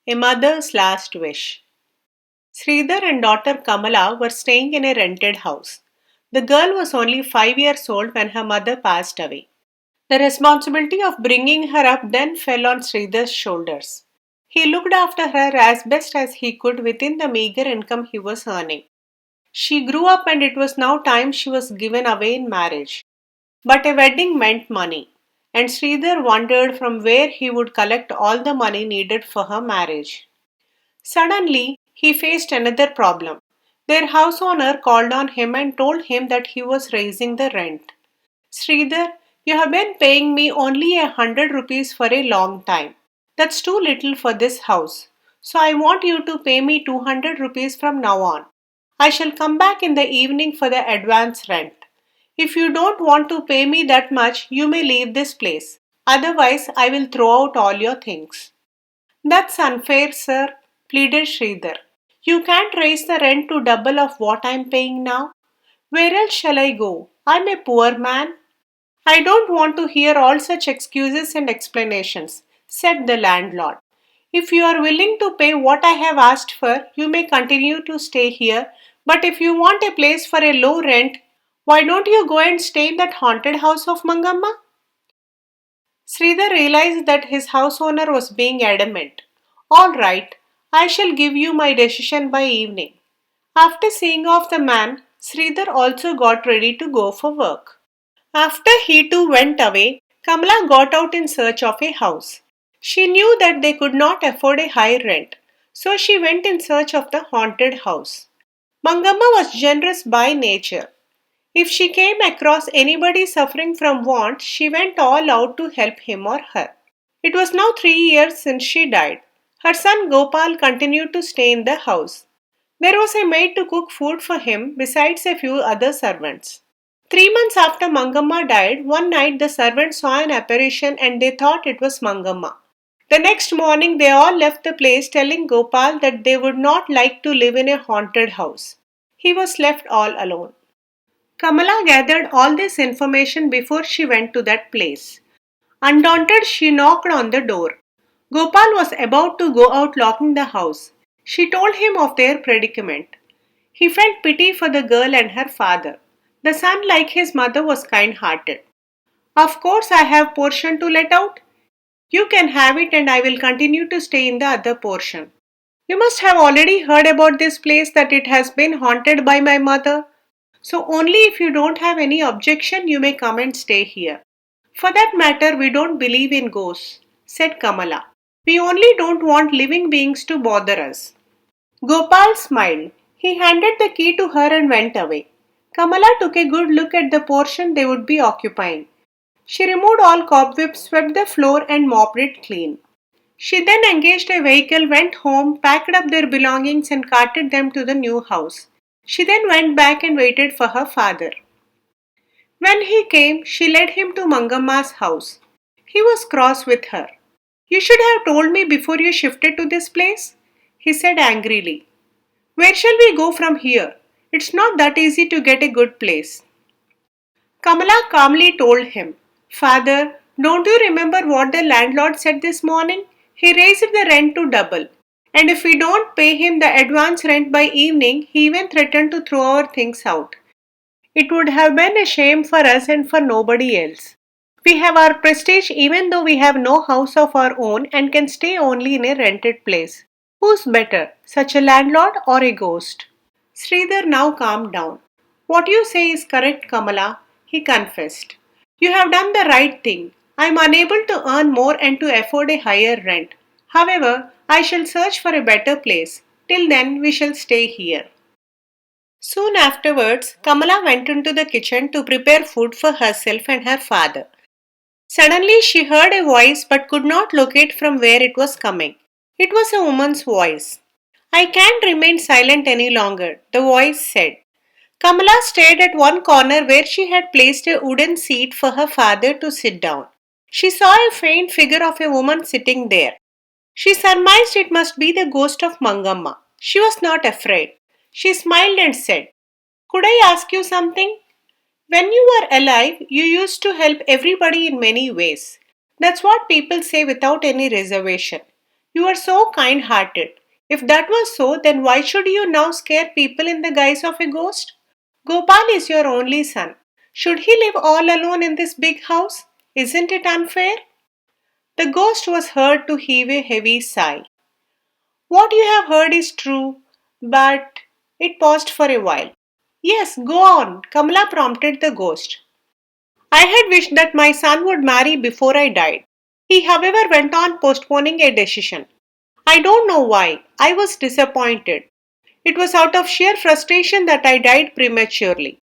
A Mother's Last Wish. Sridhar and daughter Kamala were staying in a rented house. The girl was only 5 years old when her mother passed away. The responsibility of bringing her up then fell on Sridhar's shoulders. He looked after her as best as he could within the meager income he was earning. She grew up and it was now time she was given away in marriage. But a wedding meant money, and Sridhar wondered from where he would collect all the money needed for her marriage. Suddenly, he faced another problem. Their house owner called on him and told him that he was raising the rent. Sridhar, you have been paying me only 100 rupees for a long time. That's too little for this house. So I want you to pay me 200 rupees from now on. I shall come back in the evening for the advance rent. If you don't want to pay me that much, you may leave this place. Otherwise, I will throw out all your things. That's unfair, sir, pleaded Sridhar. You can't raise the rent to double of what I'm paying now. Where else shall I go? I'm a poor man. I don't want to hear all such excuses and explanations, said the landlord. If you are willing to pay what I have asked for, you may continue to stay here, but if you want a place for a low rent, why don't you go and stay in that haunted house of Mangamma? Sridhar realized that his house owner was being adamant. All right, I shall give you my decision by evening. After seeing off the man, Sridhar also got ready to go for work. After he too went away, Kamala got out in search of a house. She knew that they could not afford a high rent, so she went in search of the haunted house. Mangamma was generous by nature. If she came across anybody suffering from want, she went all out to help him or her. It was now 3 years since she died. Her son Gopal continued to stay in the house. There was a maid to cook food for him besides a few other servants. 3 months after Mangamma died, one night the servants saw an apparition and they thought it was Mangamma. The next morning they all left the place telling Gopal that they would not like to live in a haunted house. He was left all alone. Kamala gathered all this information before she went to that place. Undaunted, she knocked on the door. Gopal was about to go out locking the house. She told him of their predicament. He felt pity for the girl and her father. The son, like his mother, was kind hearted. Of course, I have portion to let out. You can have it and I will continue to stay in the other portion. You must have already heard about this place that it has been haunted by my mother. So only if you don't have any objection you may come and stay here. For that matter, we don't believe in ghosts, said Kamala. We only don't want living beings to bother us. Gopal smiled. He handed the key to her and went away. Kamala took a good look at the portion they would be occupying. She removed all cobwebs, swept the floor, and mopped it clean. She then engaged a vehicle, went home, packed up their belongings, and carted them to the new house. She then went back and waited for her father. When he came, she led him to Mangamma's house. He was cross with her. You should have told me before you shifted to this place, he said angrily. Where shall we go from here? It's not that easy to get a good place. Kamala calmly told him, Father, don't you remember what the landlord said this morning? He raised the rent to double. And if we don't pay him the advance rent by evening, he even threatened to throw our things out. It would have been a shame for us and for nobody else. We have our prestige even though we have no house of our own and can stay only in a rented place. Who's better, such a landlord or a ghost? Sridhar now calmed down. What you say is correct, Kamala, he confessed. You have done the right thing. I am unable to earn more and to afford a higher rent. However, I shall search for a better place. Till then, we shall stay here. Soon afterwards, Kamala went into the kitchen to prepare food for herself and her father. Suddenly, she heard a voice but could not locate from where it was coming. It was a woman's voice. I can't remain silent any longer, the voice said. Kamala stared at one corner where she had placed a wooden seat for her father to sit down. She saw a faint figure of a woman sitting there. She surmised it must be the ghost of Mangamma. She was not afraid. She smiled and said, Could I ask you something? When you were alive, you used to help everybody in many ways. That's what people say without any reservation. You are so kind hearted. If that was so, then why should you now scare people in the guise of a ghost? Gopal is your only son. Should he live all alone in this big house? Isn't it unfair? The ghost was heard to heave a heavy sigh. What you have heard is true, but it paused for a while. Yes, go on, Kamala prompted the ghost. I had wished that my son would marry before I died. He, however, went on postponing a decision. I don't know why. I was disappointed. It was out of sheer frustration that I died prematurely.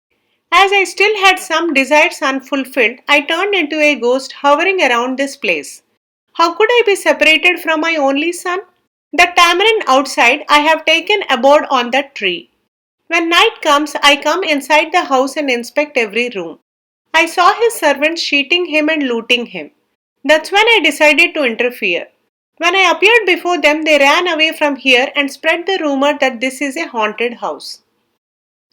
As I still had some desires unfulfilled, I turned into a ghost hovering around this place. How could I be separated from my only son? The tamarind outside I have taken abode on that tree. When night comes, I come inside the house and inspect every room. I saw his servants cheating him and looting him. That's when I decided to interfere. When I appeared before them, they ran away from here and spread the rumor that this is a haunted house.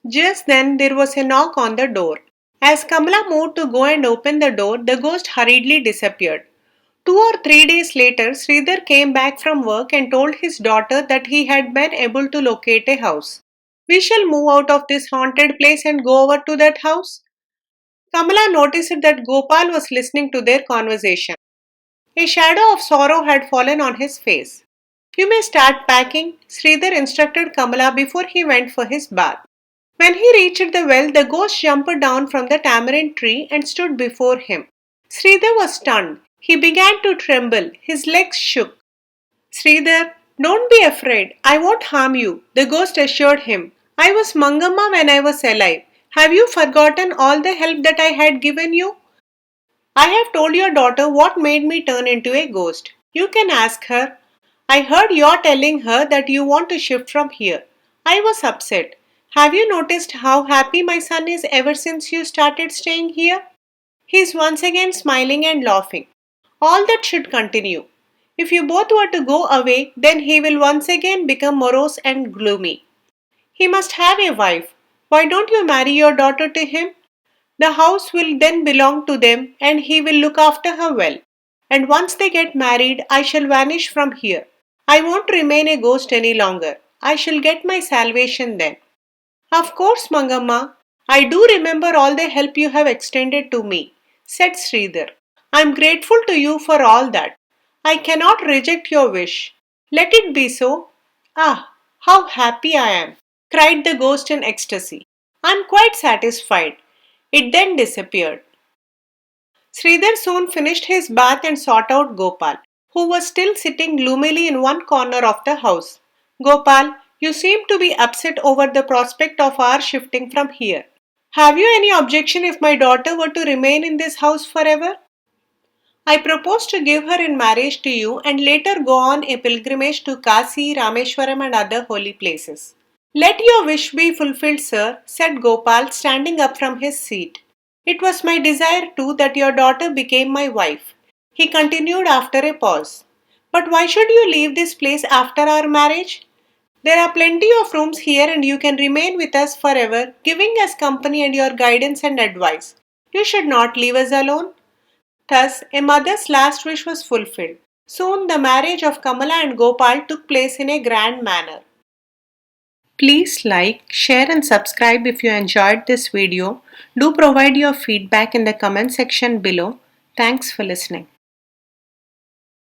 Just then, there was a knock on the door. As Kamala moved to go and open the door, the ghost hurriedly disappeared. 2 or 3 days later, Sridhar came back from work and told his daughter that he had been able to locate a house. We shall move out of this haunted place and go over to that house. Kamala noticed that Gopal was listening to their conversation. A shadow of sorrow had fallen on his face. You may start packing, Sridhar instructed Kamala before he went for his bath. When he reached the well, the ghost jumped down from the tamarind tree and stood before him. Sridhar was stunned. He began to tremble. His legs shook. Sridhar, don't be afraid. I won't harm you, the ghost assured him. I was Mangamma when I was alive. Have you forgotten all the help that I had given you? I have told your daughter what made me turn into a ghost. You can ask her. I heard you're telling her that you want to shift from here. I was upset. Have you noticed how happy my son is ever since you started staying here? He is once again smiling and laughing. All that should continue. If you both were to go away, then he will once again become morose and gloomy. He must have a wife. Why don't you marry your daughter to him? The house will then belong to them and he will look after her well. And once they get married, I shall vanish from here. I won't remain a ghost any longer. I shall get my salvation then. Of course, Mangamma. I do remember all the help you have extended to me, said Sridhar. I am grateful to you for all that. I cannot reject your wish. Let it be so. Ah, how happy I am, cried the ghost in ecstasy. I am quite satisfied. It then disappeared. Sridhar soon finished his bath and sought out Gopal, who was still sitting gloomily in one corner of the house. Gopal, you seem to be upset over the prospect of our shifting from here. Have you any objection if my daughter were to remain in this house forever? I propose to give her in marriage to you and later go on a pilgrimage to Kasi, Rameshwaram and other holy places. Let your wish be fulfilled, sir, said Gopal, standing up from his seat. It was my desire too that your daughter became my wife, he continued after a pause. But why should you leave this place after our marriage? There are plenty of rooms here and you can remain with us forever, giving us company and your guidance and advice. You should not leave us alone. Thus, a mother's last wish was fulfilled. Soon the marriage of Kamala and Gopal took place in a grand manner. Please like, share and subscribe if you enjoyed this video. Do provide your feedback in the comment section below. Thanks for listening.